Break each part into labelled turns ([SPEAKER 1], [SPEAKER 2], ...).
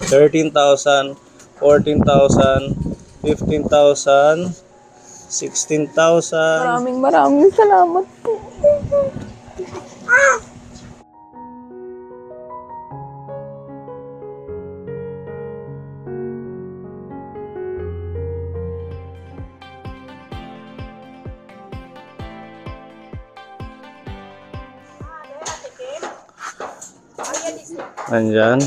[SPEAKER 1] 13,000, 14,000, 15,000, 16,000.
[SPEAKER 2] Maraming salamat po.
[SPEAKER 1] Andyan.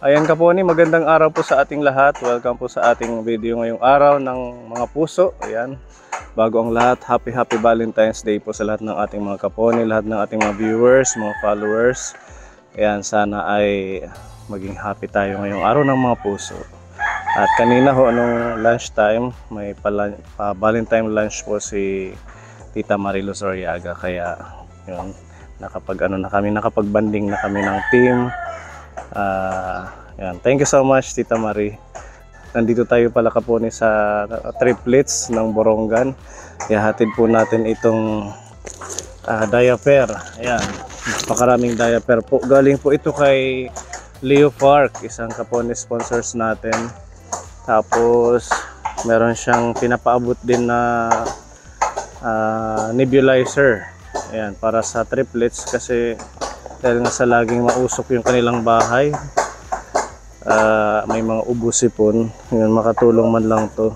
[SPEAKER 1] Ayan ka po ni, magandang araw po sa ating lahat. Welcome po sa ating video ngayong araw ng mga puso. Ayan. Bago ang lahat, happy Valentine's Day po sa lahat ng ating mga kaponi, lahat ng ating mga viewers, mga followers. Ayan, sana ay maging happy tayo ngayong araw ng mga puso. At kanina ho, anong lunchtime, may Valentine lunch po si Tita Marie Luzuriaga, kaya yun, nakapag-banding na kami ng team. Yan. Thank you so much, Tita Marie. Nandito tayo pala kaponi sa triplets ng Borongan. Ihahatid po natin itong diaper. Ayan, napakaraming diaper po. Galing po ito kay Leo Park, isang kaponi sponsors natin. Tapos meron siyang pinapaabot din na nebulizer, ayan, para sa triplets, kasi dahil nga sa laging mausok yung kanilang bahay, may mga ubo sipon, yun, makatulong man lang to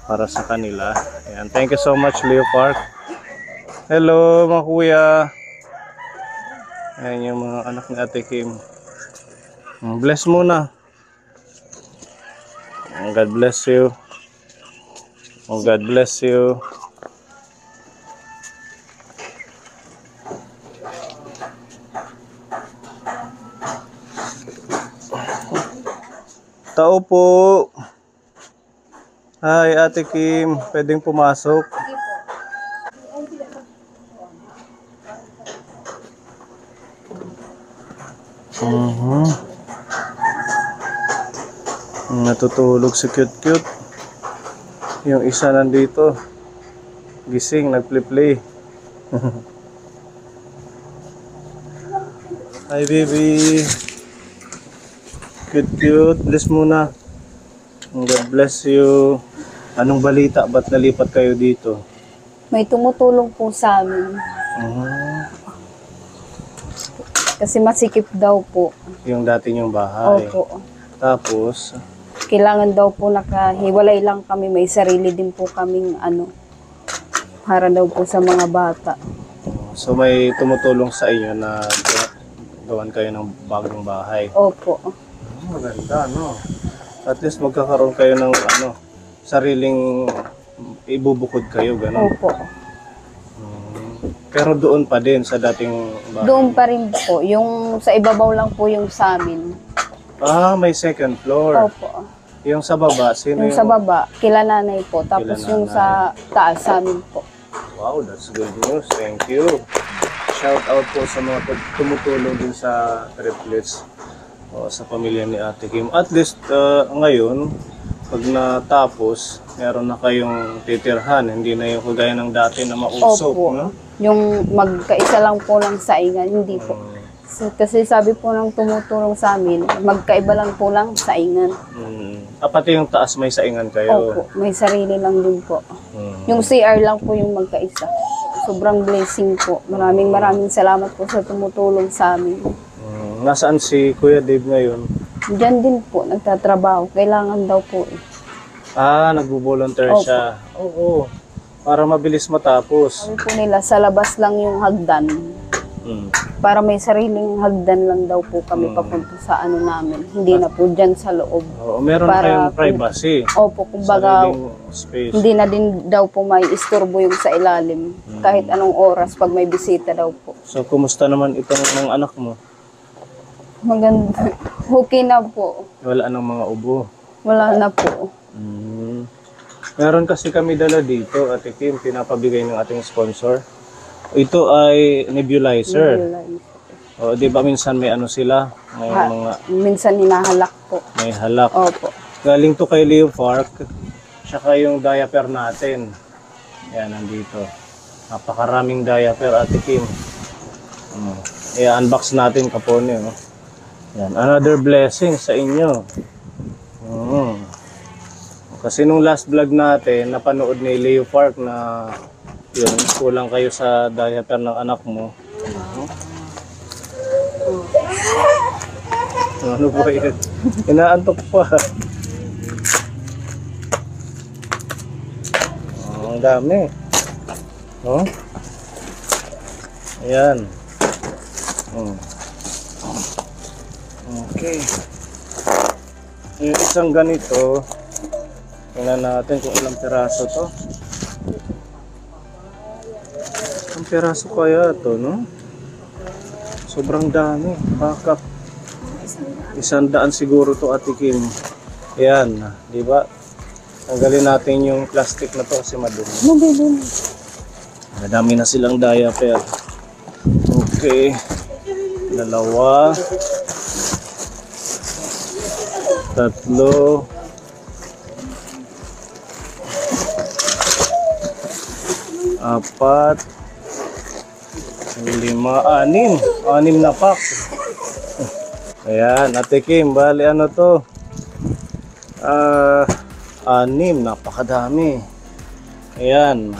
[SPEAKER 1] para sa kanila. Ayan, thank you so much, Leo Park. Hello mga kuya. Ayan yung mga anak ni Ate Kim. Bless muna. God bless you. God bless you. Tao po. Hi, Ate Kim. Pwedeng pumasok. Natutulog si cute. Yung isa nandito. Gising, nagplay-play. Hi, baby. Cute. Bless muna. God bless you. Anong balita? Ba't nalipat kayo dito?
[SPEAKER 2] May tumutulong po sa amin. Kasi masikip daw po.
[SPEAKER 1] Yung dati yung bahay.
[SPEAKER 2] Opo.
[SPEAKER 1] Tapos,
[SPEAKER 2] Kailangan daw po nakahiwalay lang kami. May sarili din po kaming para daw po sa mga bata.
[SPEAKER 1] so may tumutulong sa inyo na gawan kayo ng bagong bahay.
[SPEAKER 2] Opo.
[SPEAKER 1] Maganda, no? At least magkakaroon kayo ng sariling ibubukod kayo, gano'n.
[SPEAKER 2] Opo.
[SPEAKER 1] Pero doon pa din sa dating bahay.
[SPEAKER 2] Doon pa rin po. Yung sa ibabaw lang po yung sa amin.
[SPEAKER 1] May second floor.
[SPEAKER 2] Opo.
[SPEAKER 1] Yung sa baba, sino
[SPEAKER 2] Yung sa baba, kila nanay po. Tapos
[SPEAKER 1] Kila
[SPEAKER 2] yung
[SPEAKER 1] nanay.
[SPEAKER 2] sa taas sa amin po.
[SPEAKER 1] Wow, that's good news. Thank you. Shout out po sa mga tumutulong din sa triplets o sa pamilya ni Ate Kim. At least ngayon, pag natapos, meron na kayong titirhan. Hindi na yung kagaya ng dati na mausok.
[SPEAKER 2] Opo.
[SPEAKER 1] No?
[SPEAKER 2] Yung magkaisa lang po ng saingan, hindi po. Kasi sabi po ng tumutulong sa amin, magkaiba lang po lang saingan.
[SPEAKER 1] Pati yung taas may saingan kayo.
[SPEAKER 2] Opo, may sarili lang din po. Yung CR lang po yung magkaisa. Sobrang blessing po. Maraming salamat po sa tumutulong sa amin.
[SPEAKER 1] Nasaan si Kuya Dave ngayon?
[SPEAKER 2] Diyan din po, nagtatrabaho. Kailangan daw po eh.
[SPEAKER 1] Nagbo-volunteer
[SPEAKER 2] Opo.
[SPEAKER 1] siya. Oo. Para mabilis matapos.
[SPEAKER 2] Sabi po nila, sa labas lang yung hagdan. Para may sariling hagdan lang daw po kami papunta sa namin. Hindi na po dyan sa loob.
[SPEAKER 1] Meron
[SPEAKER 2] Para
[SPEAKER 1] kayong privacy.
[SPEAKER 2] Opo, kumbaga,
[SPEAKER 1] Sariling space.
[SPEAKER 2] hindi na din daw po may istorbo yung sa ilalim. Kahit anong oras pag may bisita daw po.
[SPEAKER 1] So, kumusta naman itong mga anak mo?
[SPEAKER 2] Maganda. Okay na po.
[SPEAKER 1] Wala nang mga ubo.
[SPEAKER 2] Wala na po.
[SPEAKER 1] Meron kasi kami dala dito, Ate Kim, pinapabigay ng ating sponsor. Ito ay nebulizer. O, di ba minsan may sila? May mga...
[SPEAKER 2] Minsan hinahalak po.
[SPEAKER 1] May halak.
[SPEAKER 2] Opo.
[SPEAKER 1] Galing to kay Leo Park. Tsaka yung diaper natin. Yan, nandito. Napakaraming diaper, Ate Kim. I-unbox natin kapone. Oh. Yan, another blessing sa inyo. Kasi nung last vlog natin, napanood ni Leo Park na yun, kulang kayo sa diaper ng anak mo. Ano ba yun? Inaantok pa. Ang dami. Oh. Ayan. Okay. Yung isang ganito, tingnan natin kung ilang peraso to. Ang peraso kaya to, no? Sobrang dami. Baka 100 siguro to, Ate Kim. Ayan, di ba? Tanggalin natin yung plastic na to kasi madumi. Madami na silang diaper. Okay. 2, 3, 4, 5, 6 na pack. Ayan, Ate Kim, bali ano to? 6, napakadami. Ayan.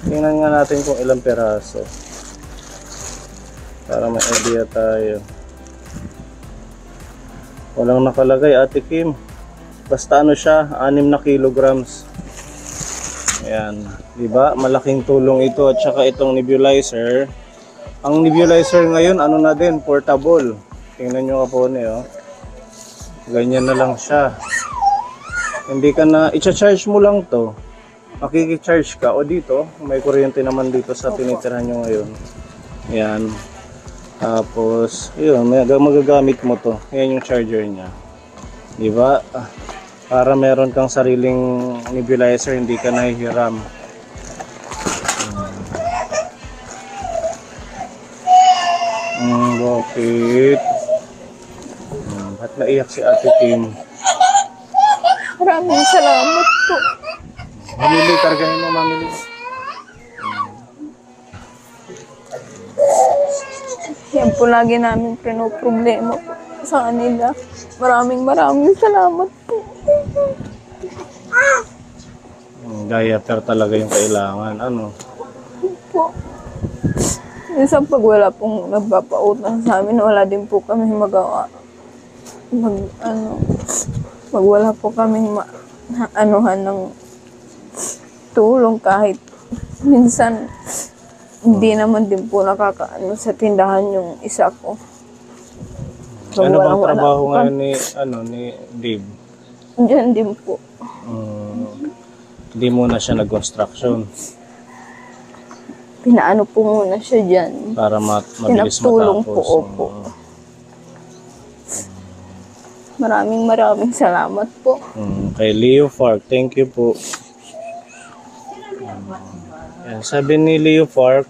[SPEAKER 1] Tingnan nga natin kung ilang peraso. Para may idea tayo. Walang nakalagay, Ate Kim. Basta ano siya, 6 na kilograms. Ayan. Diba? Malaking tulong ito. At saka itong nebulizer. Ang nebulizer ngayon, ano na din, portable. Tingnan nyo kapone, oh. Ganyan na lang siya. Hindi ka na, i-charge mo lang to. Makikicharge ka. O dito, may kuryente naman dito sa tinitirahan nyo ngayon. Ayan. Tapos, yun, magagamit mo to. Ayan yung charger niya. Diba? Para meron kang sariling nebulizer, hindi ka nahihiram. Bakit? Ba't naiyak si Ate Kim?
[SPEAKER 2] Maraming salamat po.
[SPEAKER 1] Mamili, kargahin mo, mamili.
[SPEAKER 2] Yan po lagi namin problema po sa kanila. Maraming salamat po.
[SPEAKER 1] Diaper talaga yung kailangan. Ano?
[SPEAKER 2] Po. Minsan pag wala pong nagpapautang sa amin, wala din po kami magawa. Pag wala po kami anuhan ng tulong kahit minsan hindi naman din po nakakaano sa tindahan yung isa ko. So,
[SPEAKER 1] ano bang trabaho ngayon ni Dave?
[SPEAKER 2] Diyan din po.
[SPEAKER 1] Hindi muna siya nag-construction.
[SPEAKER 2] Pinaano po muna siya dyan.
[SPEAKER 1] Para mabilis
[SPEAKER 2] Pinagtulong
[SPEAKER 1] matapos.
[SPEAKER 2] Po, opo. Maraming salamat po.
[SPEAKER 1] Kay Leo Park, thank you po. Yan, sabi ni Leo Park,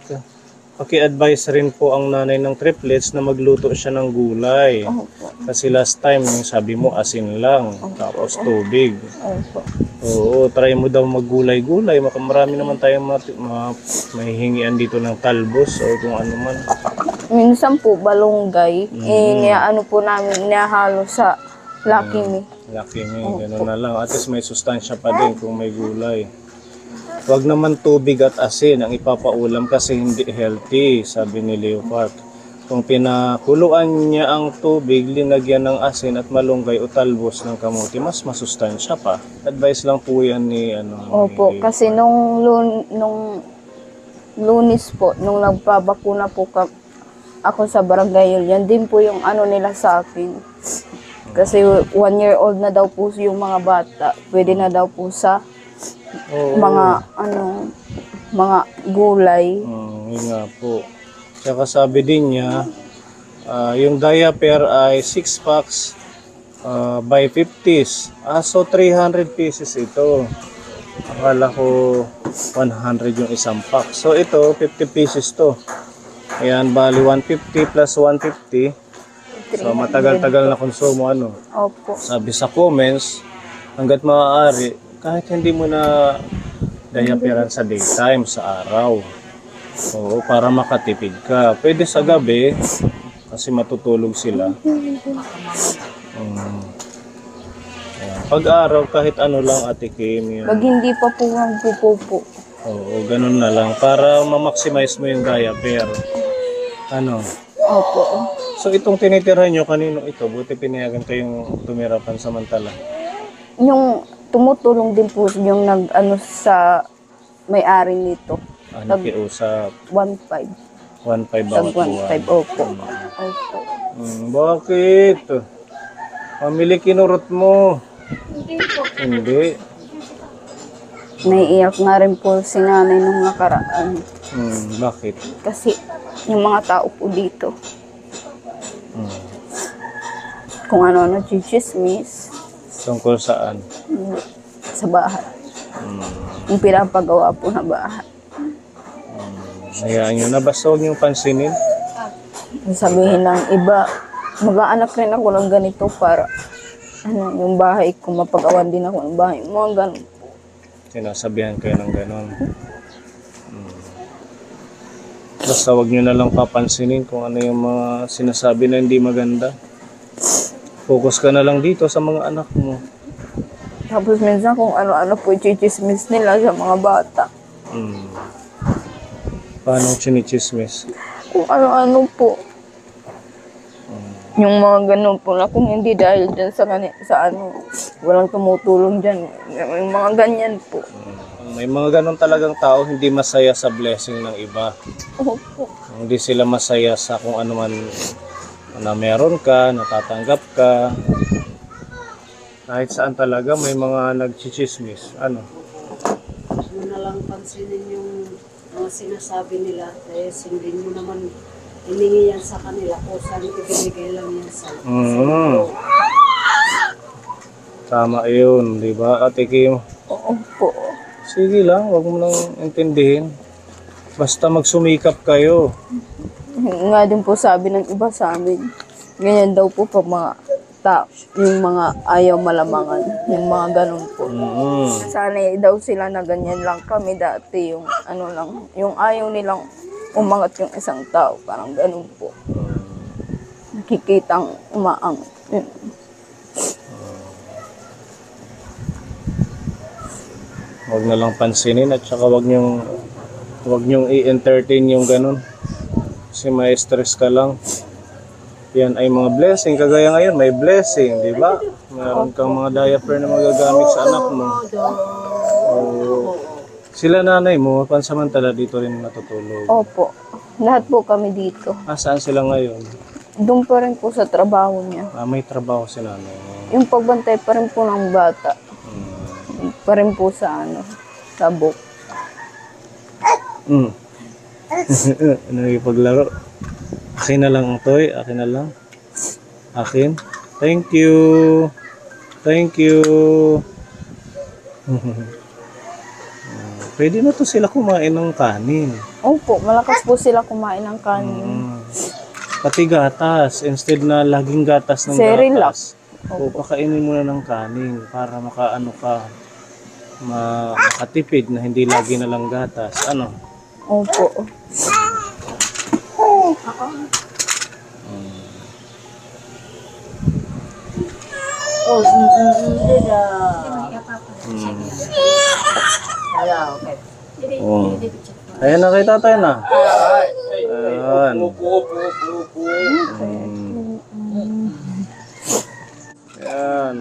[SPEAKER 1] paki-advise rin po ang nanay ng triplets na magluto siya ng gulay.
[SPEAKER 2] Opo.
[SPEAKER 1] Kasi last time, yung sabi mo, asin lang, tapos tubig.
[SPEAKER 2] Opo.
[SPEAKER 1] Oo, try mo daw maggulay-gulay. Marami naman tayong mahihingian dito ng talbos o kung ano man.
[SPEAKER 2] Minsan po, balunggay, ano po namin, inahalo sa Lucky Me.
[SPEAKER 1] Lucky Me, gano'n na lang. At least may sustansya pa din kung may gulay. Huwag naman tubig at asin ang ipapaulam kasi hindi healthy, sabi ni Leo Park. Kung pinakuluan niya ang tubig, linagyan ng asin at malunggay o talbos ng kamuti, mas masustansya pa. Advice lang po yan ni
[SPEAKER 2] Opo,
[SPEAKER 1] ni
[SPEAKER 2] kasi nung Lunes po, nung nagpabakuna po ako sa barangay, yan din po yung nila sa akin. Kasi 1 year old na daw po yung mga bata. Pwede na daw po sa mga gulay.
[SPEAKER 1] Yun nga po. Tsaka sabi din niya, yung diaper ay 6 packs by 50s. So 300 pieces ito. Akala ko 100 yung isang pack. So ito, 50 pieces to. Ayan, bali 150 plus 150. So matagal-tagal na konsumo
[SPEAKER 2] Opo.
[SPEAKER 1] Sabi sa comments, hanggat maaari, kahit hindi mo na diaperan sa daytime, sa araw. Oo, para makatipid ka. Pwede sa gabi, kasi matutulog sila. Ayan. Pag-araw, kahit ano lang, Ate Kim, yun.
[SPEAKER 2] Pag hindi pa po magpupupo.
[SPEAKER 1] Oo, ganun na lang. Para ma-maximize mo yung diaper. Ano?
[SPEAKER 2] Opo.
[SPEAKER 1] So, itong tinitirahan nyo, kanino ito? Buti pinayagan kayong tumira pansamantala.
[SPEAKER 2] Yung tumutulong din po yung nag-ano sa may-ari nito.
[SPEAKER 1] Nakiusap.
[SPEAKER 2] 1.5.
[SPEAKER 1] 1.5
[SPEAKER 2] Tag
[SPEAKER 1] bawat buwan.
[SPEAKER 2] 1.5. Opo. Opo.
[SPEAKER 1] Bakit? Pamili kinurot mo. Hindi.
[SPEAKER 2] Naiiyak nga rin po si nanay nung nakaraan.
[SPEAKER 1] Bakit?
[SPEAKER 2] Kasi yung mga tao po dito, kung ano-ano, chismis
[SPEAKER 1] Tungkol saan?
[SPEAKER 2] sa bahay. Yung pinapagawa po na bahay.
[SPEAKER 1] Hayaan nyo na. Basta huwag niyong pansinin.
[SPEAKER 2] Sabihin ng iba, mag-aanak rin ako ng ganito para yung bahay ko, mapagawan din ako ng bahay. Mga ganun.
[SPEAKER 1] Sinasabihan kayo ng ganon. Basta huwag nyo na lang papansinin kung ano yung mga sinasabi na hindi maganda. Focus ka na lang dito sa mga anak mo.
[SPEAKER 2] Tapos minsan kung ano-ano po chichismis nila sa mga bata.
[SPEAKER 1] Paano chinichismis?
[SPEAKER 2] Kung ano-ano po. Yung mga ganun po na kung hindi dahil dyan sa walang tumutulong dyan. Yung mga ganyan po.
[SPEAKER 1] May mga ganon talagang tao hindi masaya sa blessing ng iba.
[SPEAKER 2] Opo.
[SPEAKER 1] Hindi sila masaya sa kung ano man na meron ka, natatanggap ka. Kahit saan talaga may mga nagchichismis. Ano?
[SPEAKER 3] Mo na lang pansinin yung mga sinasabi nila. Kaya hindi mo naman hiningi yan sa kanila. O saan ibinigay lang yan sa
[SPEAKER 1] Tama yun, di ba, Ate Kim?
[SPEAKER 2] Opo.
[SPEAKER 1] Sige lang, wag mo nang intindihin. Basta magsumikap kayo.
[SPEAKER 2] Nga din po sabi ng iba sa amin. Ganyan daw po pag mga yung mga ayaw malamangan. Yung mga ganun po. Sanay daw sila na ganyan lang kami dati. Yung ano lang, yung ayaw nilang umangat yung isang tao. Parang ganun po. Nakikitang umaang.
[SPEAKER 1] Wag na lang pansinin at saka wag niyong i-entertain yung ganun. Kasi may stress ka lang. Yan ay mga blessing. Kagaya ngayon, may blessing, di ba? Meron kang mga diaper na magagamit sa anak mo. Sila nanay mo, pansamantala dito rin natutulog.
[SPEAKER 2] Opo. Lahat po kami dito.
[SPEAKER 1] Saan sila ngayon?
[SPEAKER 2] Doon pa rin po sa trabaho niya.
[SPEAKER 1] May trabaho si nanay.
[SPEAKER 2] Yung pagbantay pa rin po ng bata. Pa rin po sa sa book.
[SPEAKER 1] Nagipaglaro. Akin na lang ang toy. Akin na lang. Akin. Thank you. Thank you. Pwede na to sila kumain ng kanin.
[SPEAKER 2] Opo, malakas po sila kumain ng kanin.
[SPEAKER 1] Pati gatas. Instead na laging gatas ng
[SPEAKER 2] Cerelac.
[SPEAKER 1] gatas. O pakainin mo na ng kanin para makaano ka. Makatipid na hindi lagi na lang gatas. Ano?
[SPEAKER 2] Opo.
[SPEAKER 1] Ayan na kay tatay na. Ayan. Ayan.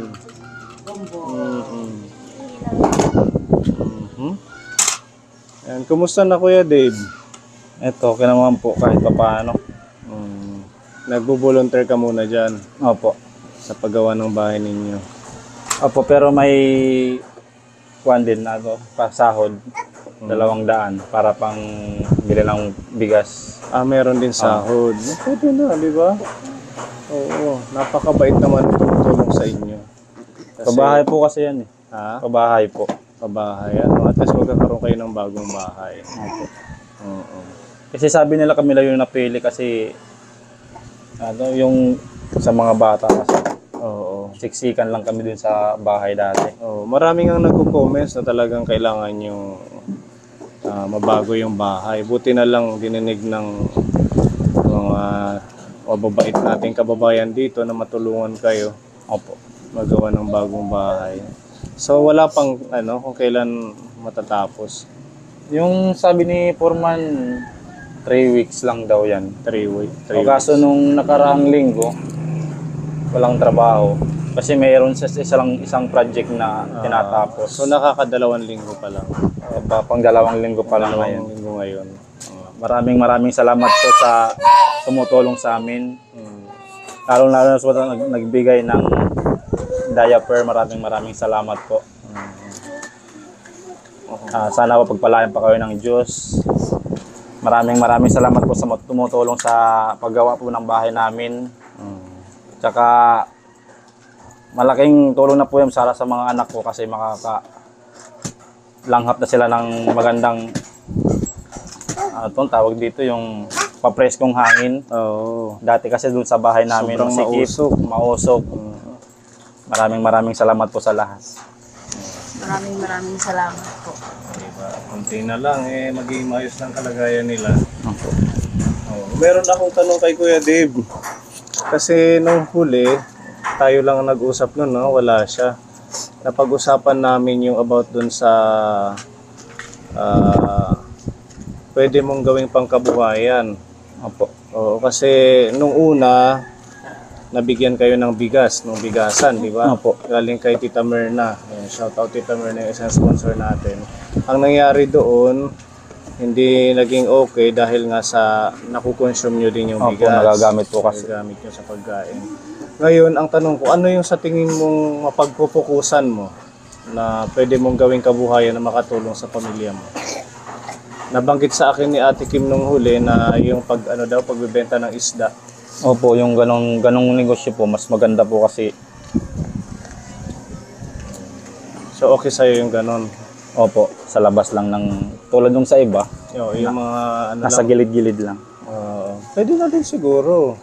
[SPEAKER 1] Ayan. Kumusta na Kuya Dave? Ito, okay naman po kahit papaano. Nagbo-volunteer ka muna dyan.
[SPEAKER 4] Opo.
[SPEAKER 1] Sa paggawa ng bahay ninyo.
[SPEAKER 4] Opo, pero may kuwan din ako, pasahod, 200 para pang bili ng bigas.
[SPEAKER 1] Meron din sahod. Pwede na, di ba? Oo, napakabait naman tumutulong sa inyo. Kasi,
[SPEAKER 4] Pabahay po kasi yan eh.
[SPEAKER 1] ha?
[SPEAKER 4] Pabahay po.
[SPEAKER 1] Pabahay. Ano, at least magkakaroon kayo ng bagong bahay.
[SPEAKER 4] Opo.
[SPEAKER 1] Oo.
[SPEAKER 4] Kasi sabi nila kami lang yung napili kasi yung sa mga bata kasi.
[SPEAKER 1] Oo.
[SPEAKER 4] Siksikan lang kami dun sa bahay dati.
[SPEAKER 1] Oh, maraming ang nagko-comments na talagang kailangan yung mabago yung bahay. Buti na lang dininig ng mga mababait nating kababayan dito na matulungan kayo
[SPEAKER 4] Opo.
[SPEAKER 1] magawa ng bagong bahay. So wala pang kung kailan matatapos.
[SPEAKER 4] Yung sabi ni Foreman, 3 weeks lang daw yan.
[SPEAKER 1] 3 weeks.
[SPEAKER 4] O kaso nung nakaraang linggo, walang trabaho. Kasi mayroon sa isang project na tinatapos.
[SPEAKER 1] So nakakadalawang linggo pa lang.
[SPEAKER 4] Pang 2 linggo pa lang ngayon.
[SPEAKER 1] Dalawang linggo ngayon.
[SPEAKER 4] Maraming salamat po sa tumutulong sa amin. Lalo na sa nagbigay ng diaper. Maraming salamat po. Sana po pagpalain pa kayo ng Diyos. Maraming salamat po sa tumutulong sa paggawa po ng bahay namin. Tsaka malaking tulong na po yung sa mga anak ko kasi langhap na sila ng magandang tawag dito yung papreskong hangin. Dati kasi dun sa bahay namin
[SPEAKER 1] sobrang
[SPEAKER 4] masikip, mausok. Maraming salamat po sa lahat.
[SPEAKER 2] Maraming salamat po.
[SPEAKER 1] Diba? Kunti na lang magiging maayos ng kalagayan nila. Meron akong tanong kay Kuya Dave. Kasi nung huli, tayo lang nag-usap nun, no? Wala siya. Napag-usapan namin yung about dun sa pwede mong gawing pangkabuhayan.
[SPEAKER 4] Opo.
[SPEAKER 1] Oo, kasi nung una, nabigyan kayo ng bigas, ng bigasan, di ba?
[SPEAKER 4] Opo.
[SPEAKER 1] Galing kay Tita Merna. Shout out Tita Merna, yung isang sponsor natin. Ang nangyari doon, hindi naging okay dahil nga sa nakukonsume nyo din yung
[SPEAKER 4] Opo,
[SPEAKER 1] bigas.
[SPEAKER 4] nagagamit po kasi.
[SPEAKER 1] Nagagamit nyo sa pagkain. Ngayon, ang tanong ko, ano yung sa tingin mong mapagpupukusan mo na pwede mong gawing kabuhayan na makatulong sa pamilya mo? Nabanggit sa akin ni Ate Kim nung huli na yung pagbebenta ng isda.
[SPEAKER 4] Opo, yung ganong negosyo po, mas maganda po kasi.
[SPEAKER 1] So okay sa'yo yung ganon?
[SPEAKER 4] Opo, sa labas lang ng tulad nung sa iba.
[SPEAKER 1] Yung mga
[SPEAKER 4] Nasa gilid-gilid lang.
[SPEAKER 1] pwede na din siguro.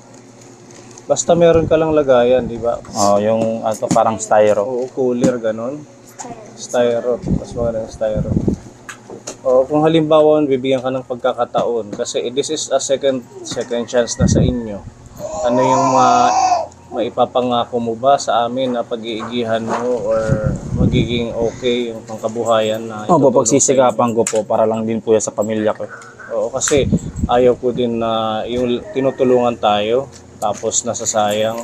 [SPEAKER 1] Basta meron ka lang lagayan, di ba?
[SPEAKER 4] Yung parang styro.
[SPEAKER 1] Oo, cooler, ganon. Styro. Mas maganda yung styro. Kung halimbawa, bibigyan ka ng pagkakataon kasi this is a second chance na sa inyo. Ano yung maipapangako mo ba sa amin na pag-iigihan mo or magiging okay yung pangkabuhayan na
[SPEAKER 4] Opo, pagsisikapan ko po para lang din po yan sa pamilya ko.
[SPEAKER 1] Oo, kasi ayaw ko din na yung tinutulungan tayo tapos nasasayang,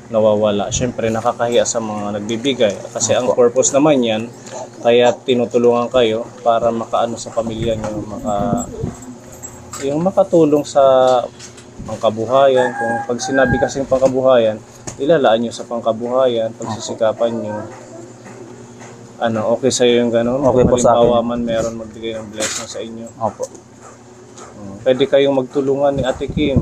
[SPEAKER 1] nawawala. Siyempre nakakahiya sa mga nagbibigay kasi ang purpose naman yan kaya tinutulungan kayo para makaano sa pamilya nyo, yung makatulong sa pangkabuhayan. Kung pag sinabi kasi yung pangkabuhayan, ilalaan nyo sa pangkabuhayan, pagsisikapan nyo. Okay sa'yo yung gano'n?
[SPEAKER 4] Okay po sa akin.
[SPEAKER 1] Halimbawa man meron magbigay ng blessing sa inyo.
[SPEAKER 4] Opo.
[SPEAKER 1] Pwede kayong magtulungan ni Ate Kim.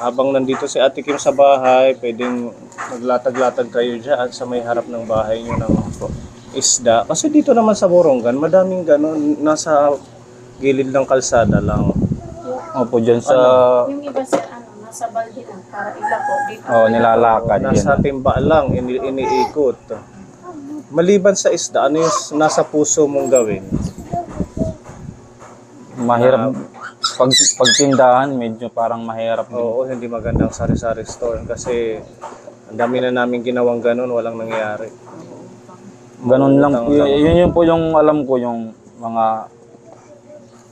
[SPEAKER 1] Habang nandito si Ate Kim sa bahay, pwedeng maglatag-latag kayo dyan sa may harap ng bahay nyo ng isda. Kasi dito naman sa Borongan, madaming gano'n, nasa gilid ng kalsada lang.
[SPEAKER 4] Opo, dyan sa...
[SPEAKER 3] Yung iba sa nasa balde lang para ilako dito.
[SPEAKER 4] nilalakad.
[SPEAKER 1] Nasa
[SPEAKER 4] Yan.
[SPEAKER 1] timba lang, iniikot. Maliban sa isda, ano yung nasa puso mong gawin?
[SPEAKER 4] Mahirap. Pagtindahan, medyo parang mahirap din.
[SPEAKER 1] Oo, hindi magandang sari-sari store kasi ang dami na namin ginawang gano'n, walang nangyari.
[SPEAKER 4] Ganun lang po. Yun po yung alam ko, yung mga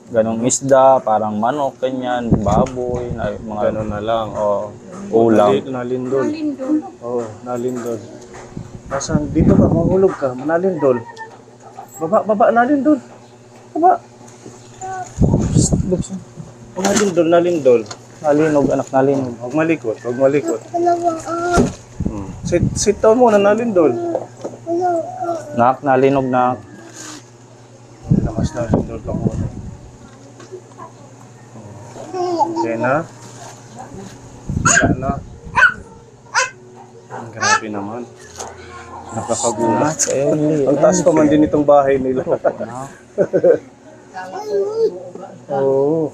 [SPEAKER 4] ganong isda, parang manok, kanyan, baboy, mga
[SPEAKER 1] Gano'n na lang.
[SPEAKER 4] ulam.
[SPEAKER 1] Nalindol. Oo, nalindol. Nasaan? Dito ka, mahulog ka, nalindol. Baba, nalindol. Baba. Buksan. Nalindol.
[SPEAKER 4] Nalinog, anak, nalinog.
[SPEAKER 1] Huwag malikot. Sit down muna, nalindol.
[SPEAKER 4] Nak, nalinog na.
[SPEAKER 1] Lakas nalindol ka muna. Okay na? Wala na. Grabe naman. Nakakagulat. Ang taas pa man din itong bahay nila. Oo.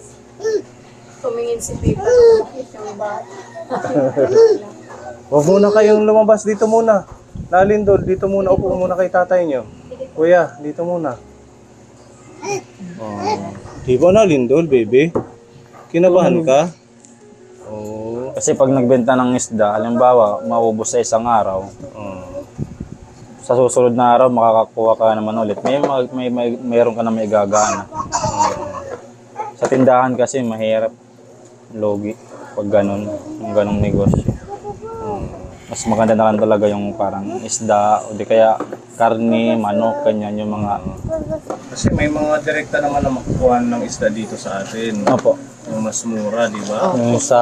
[SPEAKER 3] Tumingin si Pipa na makita yung bahay.
[SPEAKER 1] Huwag muna kayong lumabas. Dito muna. Nalindol, dito muna. Upo muna kay tatay nyo. Kuya, dito muna. Oh. Di ba na, Lindol, baby? Kinabahan ka? Oo.
[SPEAKER 4] Kasi pag nagbenta ng isda, halimbawa, maubos sa isang araw, sa susunod na araw, makakakuha ka naman ulit. Mayroon ka na may gagana. Sa tindahan kasi, mahirap. Logi. Pag ganun, yung ganong negosyo. Mas maganda na lang talaga yung parang isda, o di kaya karne, manok, kanyan, yung mga...
[SPEAKER 1] Kasi may mga direkta naman na makukuha ng isda dito sa atin.
[SPEAKER 4] Opo.
[SPEAKER 1] Yung mas mura, di ba?
[SPEAKER 4] Yung sa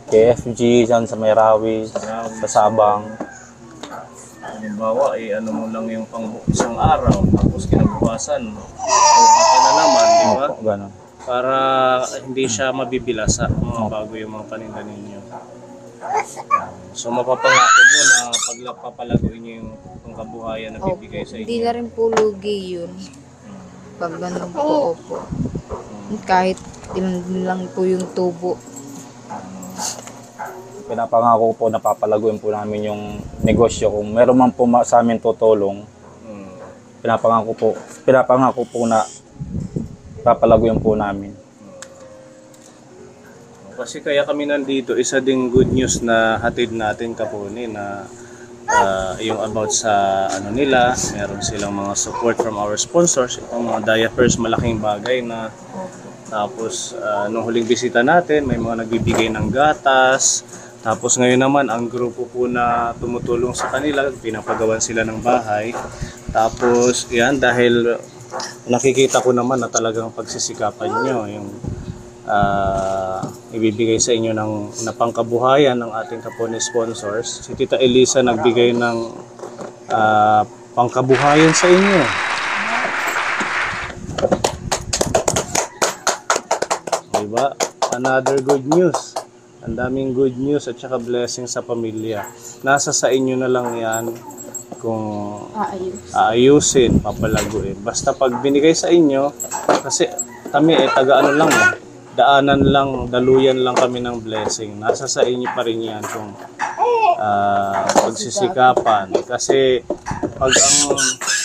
[SPEAKER 4] KFG, dyan sa Mayrawi, sa Sabang.
[SPEAKER 1] Halimbawa, ano mo lang yung pang isang araw, tapos kinabukasan, kuha ka na naman, di ba?
[SPEAKER 4] Opo, ganun.
[SPEAKER 1] Para hindi siya mabibilasa, mga bago yung mga paninda ninyo. So mapapangako mo na pag papalaguin niyo yung pangkabuhayan na bibigay sa
[SPEAKER 2] Hindi
[SPEAKER 1] inyo.
[SPEAKER 2] na rin po lugi yun. Pag ganun po, opo. Kahit ilan lang po yung tubo.
[SPEAKER 4] Pinapangako po na papalaguin po namin yung negosyo. Kung meron man po sa amin tutulong, pinapangako po na papalaguin po namin.
[SPEAKER 1] Kasi kaya kami nandito, isa ding good news na hatid natin Kapuni na yung about sa ano nila, meron silang mga support from our sponsors, itong mga diapers, malaking bagay na tapos nung huling bisita natin, may mga nagbibigay ng gatas, tapos ngayon naman ang grupo po na tumutulong sa kanila, pinapagawan sila ng bahay, tapos yan dahil nakikita ko naman na talagang pagsisikapan nyo yung ibibigay sa inyo ng napangkabuhayan ng ating Kapuni sponsors. Si Tita Elisa nagbigay ng pangkabuhayan sa inyo. Diba? Another good news. Ang daming good news at saka blessing sa pamilya. Nasa sa inyo na lang yan kung aayusin, papalaguin. Basta pag binigay sa inyo, kasi kami taga ano lang daanan lang, daluyan lang kami ng blessing. Nasa sa inyo pa rin yan kung pagsisikapan. Kasi pag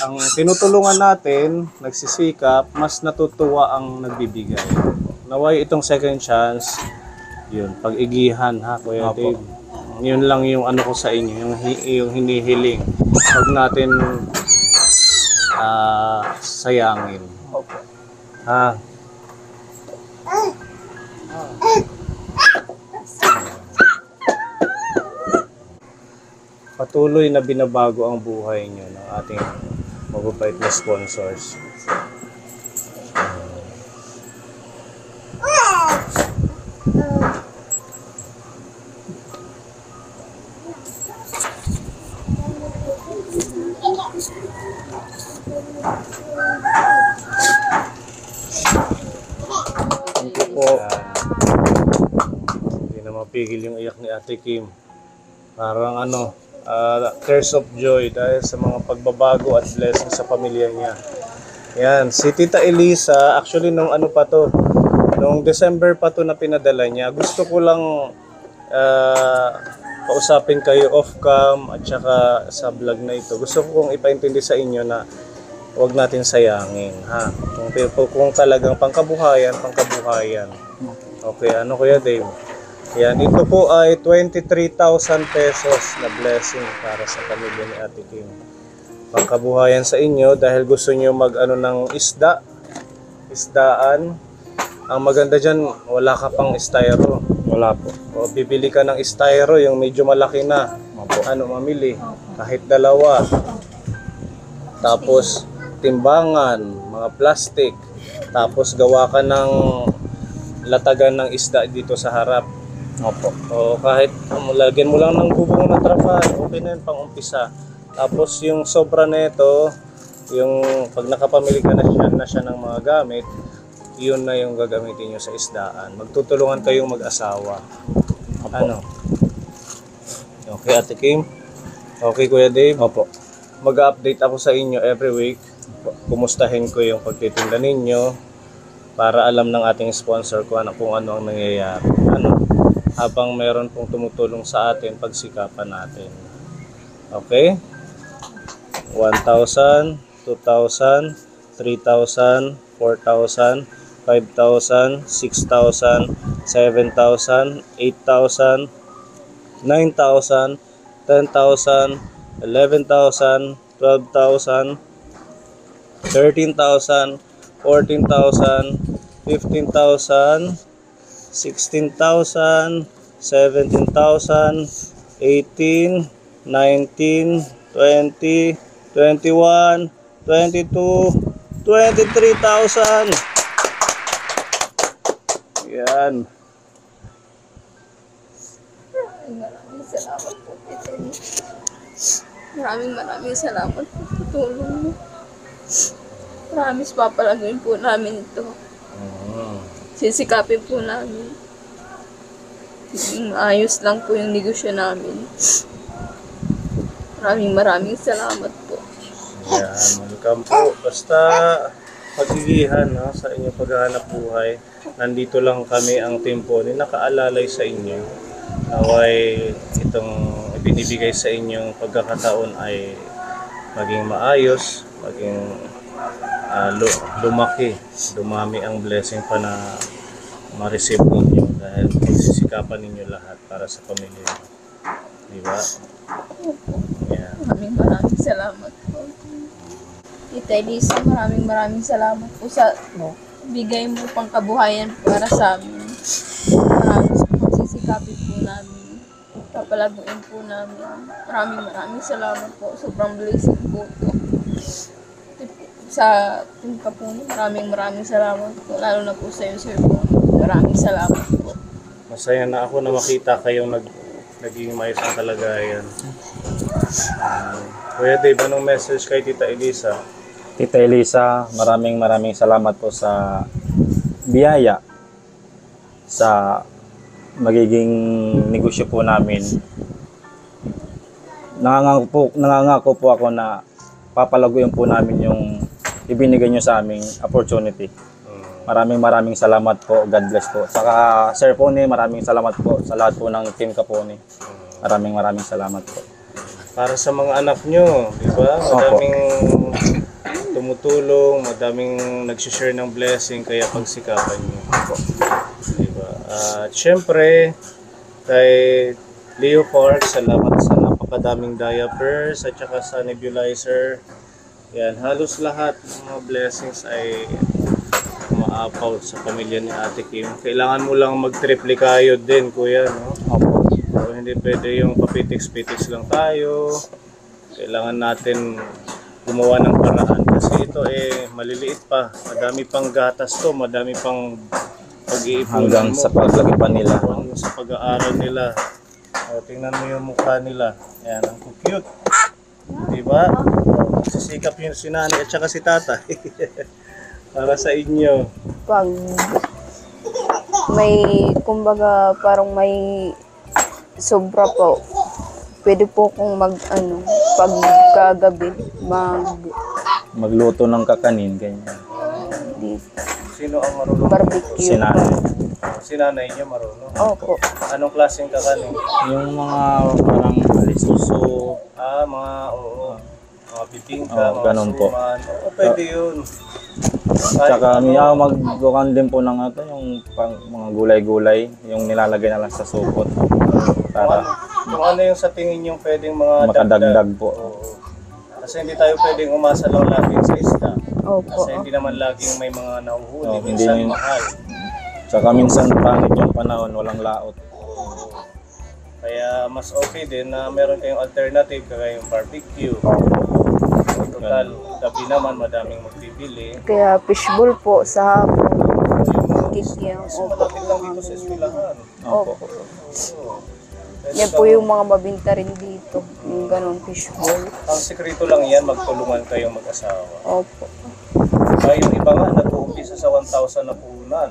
[SPEAKER 1] ang tinutulungan natin, nagsisikap, mas natutuwa ang nagbibigay. Naway itong second chance, yun, pag-igihan ha, Kuya Dave. Yun lang yung ano ko sa inyo, yung hinihiling. Huwag natin sayangin. Ha? Patuloy na binabago ang buhay nyo ng ating mababait na sponsors. Hindi na mapigil yung iyak ni Ate Kim. Parang tears of joy dahil sa mga pagbabago at blessing sa pamilya niya. Yan, si Tita Elisa, actually nung nung December pa to na pinadala niya, gusto ko lang kausapin kayo off-cam at saka sa vlog na ito. Gusto ko kong ipaintindi sa inyo na huwag natin sayangin, ha? Kung talagang pangkabuhayan. Okay, Kuya Dave? Yan, ito po ay 23,000 pesos na blessing para sa pamilya ni Ate Kim. Pangkabuhayan sa inyo dahil gusto niyo ng isdaan. Ang maganda dyan, wala ka pang styro.
[SPEAKER 4] Wala po.
[SPEAKER 1] O bibili ka ng styro, yung medyo malaki na. Mamili. Kahit dalawa. Tapos, timbangan, mga plastic. Tapos, gawa ka ng latagan ng isda dito sa harap.
[SPEAKER 4] Opo.
[SPEAKER 1] O kahit lagyan mo lang ng bubong na trapal, okay na yun, pang umpisa. Tapos yung sobra nito, yung pag nakapamili ka na siya ng mga gamit, yun na yung gagamitin nyo sa isdaan. Magtutulungan kayong mag-asawa. Opo. Okay, Ate Kim? Okay, Kuya Dave?
[SPEAKER 4] Opo.
[SPEAKER 1] Mag-update ako sa inyo every week. Kumustahin ko yung pagtitinda ninyo para alam ng ating sponsor kung ano ang nangyayari. Habang meron pong tumutulong sa atin, pagsikapan natin. Okay? 1,000, 2,000, 3,000, 4,000, 5,000, 6,000, 7,000, 8,000, 9,000, 10,000, 11,000, 12,000, 13,000, 14,000, 15,000, 16,000, 17,000, 18, 19, 20, 21, 22, 23,000. Yan.
[SPEAKER 2] Maraming salamat po, Tito. Maraming salamat po sa tulong mo. Promise, papalaguin po namin ito. Sisikapin po namin. Ayos lang po yung negosyo namin. Maraming salamat po.
[SPEAKER 1] Yan, welcome po. Basta pagigihan no, sa inyong paghahanap buhay. Nandito lang kami ang team po ni nakaalalay sa inyo. Naway itong ibinibigay sa inyong pagkakataon ay maging maayos, maging lumaki, dumami ang blessing pa na ma-receive ninyo dahil pagsisikapan ninyo lahat para sa pamilya niyo. Di ba? Yeah.
[SPEAKER 2] Maraming salamat po. Tita Elisa, maraming salamat po sa bigay mo pang kabuhayan para sa amin. Maraming pagsisikapin po namin. Papalaguin po namin. Maraming salamat po. Sobrang blessing po ito. Sa team Kapuni, maraming salamat po. Lalo na po sa iyo, Sir po. Maraming salamat po.
[SPEAKER 1] Masaya na ako na makita kayong naging maayos ang kalagayan. Kuya Dave, anong message kay Tita Elisa?
[SPEAKER 4] Tita Elisa, maraming salamat po sa biyaya sa magiging negosyo po namin. Nangangako po ako na papalaguin po namin yung ibinigay nyo sa aming opportunity. Maraming salamat po. God bless po. Saka Sir Pony, maraming salamat po sa lahat po ng team Kapony. Maraming salamat po.
[SPEAKER 1] Para sa mga anak nyo, di ba? Madaming tumutulong, madaming nag-share ng blessing, kaya pagsikapan nyo. Di ba? At syempre, kay Leo Park, salamat sa napakadaming diapers at saka sa nebulizer. Yan, halos lahat ng mga blessings ay umaapaw sa pamilya ni Ate Kim. Kailangan mo lang mag-triple kayod din, kuya, no?
[SPEAKER 4] Opo.
[SPEAKER 1] So, hindi pwede yung papitiks-pitiks lang tayo. Kailangan natin gumawa ng paraan kasi ito maliliit pa. Madami pang gatas to, madami pang pag-iipunan
[SPEAKER 4] Hanggang
[SPEAKER 1] mo.
[SPEAKER 4] sa paglaki pa nila.
[SPEAKER 1] Hanggang sa pag-aaral nila. O, tingnan mo yung mukha nila. Ayan, ang cute. Diba? Sisikap yung si nanay at saka si tatay. Para sa inyo.
[SPEAKER 2] Pag may, kumbaga, parang may sobra po, pwede po kong pagkagabi,
[SPEAKER 4] Magluto ng kakanin, ganyan.
[SPEAKER 1] Sino ang marunong?
[SPEAKER 2] barbecue.
[SPEAKER 4] Si nanay.
[SPEAKER 1] Si nanay niya marunong.
[SPEAKER 2] Opo.
[SPEAKER 1] Anong klaseng kakanin?
[SPEAKER 4] Yung mga parang alisuso,
[SPEAKER 1] Mga bibingka,
[SPEAKER 4] Oo,
[SPEAKER 1] mga
[SPEAKER 4] ganun po.
[SPEAKER 1] suman. Oo, pwede yun.
[SPEAKER 4] tsaka magbukan din po ng yung mga gulay-gulay, yung nilalagay na lang sa supot. Para
[SPEAKER 1] Kung ano yung sa tingin yung pwedeng mga
[SPEAKER 4] makadagdag po.
[SPEAKER 1] Oo. Kasi hindi tayo pwedeng umasa lang laging sa isda.
[SPEAKER 2] Opo.
[SPEAKER 1] Kasi hindi naman laging may mga nahuhuli.
[SPEAKER 4] Oo, hindi
[SPEAKER 1] Minsan
[SPEAKER 4] yun.
[SPEAKER 1] mahal.
[SPEAKER 4] Tsaka minsan pangit yung panahon, walang laot.
[SPEAKER 1] Kaya mas okay din na meron kayong alternative kaya yung barbecue. Total, gabi naman madaming magbibili.
[SPEAKER 2] Kaya fishbowl po sa hapon. Kikiam.
[SPEAKER 1] Mas malapit lang dito sa eskwelahan.
[SPEAKER 4] Opo.
[SPEAKER 1] Oo.
[SPEAKER 2] Yan po yung mga mabinta rin dito. Yung ganun fishbowl.
[SPEAKER 1] Ang sekreto lang yan, magtulungan kayong mag-asawa.
[SPEAKER 2] Opo.
[SPEAKER 1] Kaya yung iba nga, nag-uumpisa sa 1,000 na puhunan.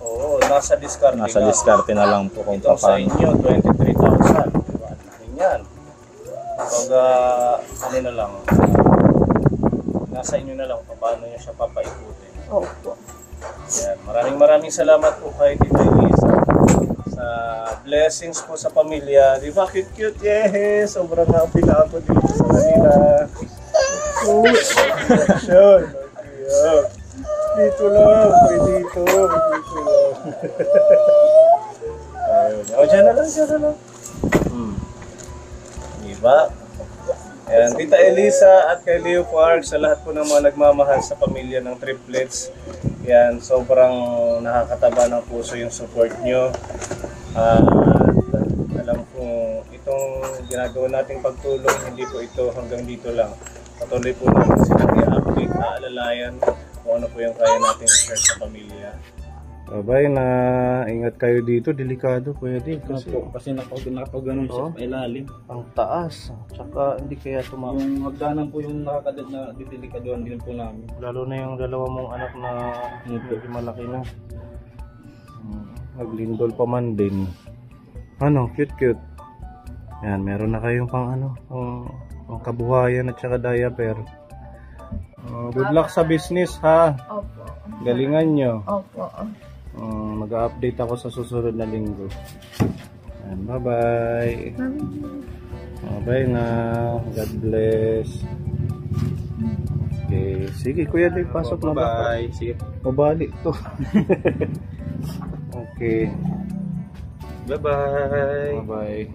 [SPEAKER 1] Oo, nasa diskarte
[SPEAKER 4] Nasa
[SPEAKER 1] nga.
[SPEAKER 4] diskarte na lang po kung
[SPEAKER 1] Ito sa
[SPEAKER 4] paano.
[SPEAKER 1] inyo, 23,000. Diba? Yan. Pag, na lang, nasa inyo na lang kung paano nyo siya papaikutin.
[SPEAKER 2] Opo.
[SPEAKER 1] Yan. Maraming salamat po kay Tita Elisa sa blessings po sa pamilya. Di ba cute? Yes! Sobrang happy na ako dito sa kanila. Sure. Yeah. Dito lang, kay dito. Dito lang. Ayun. O, dyan na lang, dyan na lang. Diba? Ayan, Tita Elisa at kay Leo Park, sa lahat po ng mga nagmamahal sa pamilya ng triplets. Yan, sobrang nakakataba ng puso yung support nyo. At alam po, itong ginagawa nating pagtulong, hindi po ito hanggang dito lang. Patuloy po natin silang i-update, aalalayan kung ano po yung kaya natin i-share sa pamilya. Babay na ingat kayo dito, delikado pwede
[SPEAKER 4] Kasi nakapag-ganon siya sa ilalim.
[SPEAKER 1] ang taas, tsaka hindi kaya
[SPEAKER 4] Yung hagdanan po yung nakakadat na didelikaduhan din po namin.
[SPEAKER 1] lalo na yung dalawa mong anak na medyo malaki na. Naglindol pa man din. Ano, cute. Yan, meron na kayong pang ano, pang kabuhayan at saka diaper. Good luck sa business ha.
[SPEAKER 2] Opo.
[SPEAKER 1] Galingan nyo.
[SPEAKER 2] Opo.
[SPEAKER 1] Mag-update ako sa susunod na linggo. Yan, bye-bye. Bye na. God bless. Okay. Sige, Kuya Dave, pasok na ba?
[SPEAKER 4] Bye. Sige.
[SPEAKER 1] Mabalik to. Okay.
[SPEAKER 4] Bye-bye.
[SPEAKER 1] Bye-bye.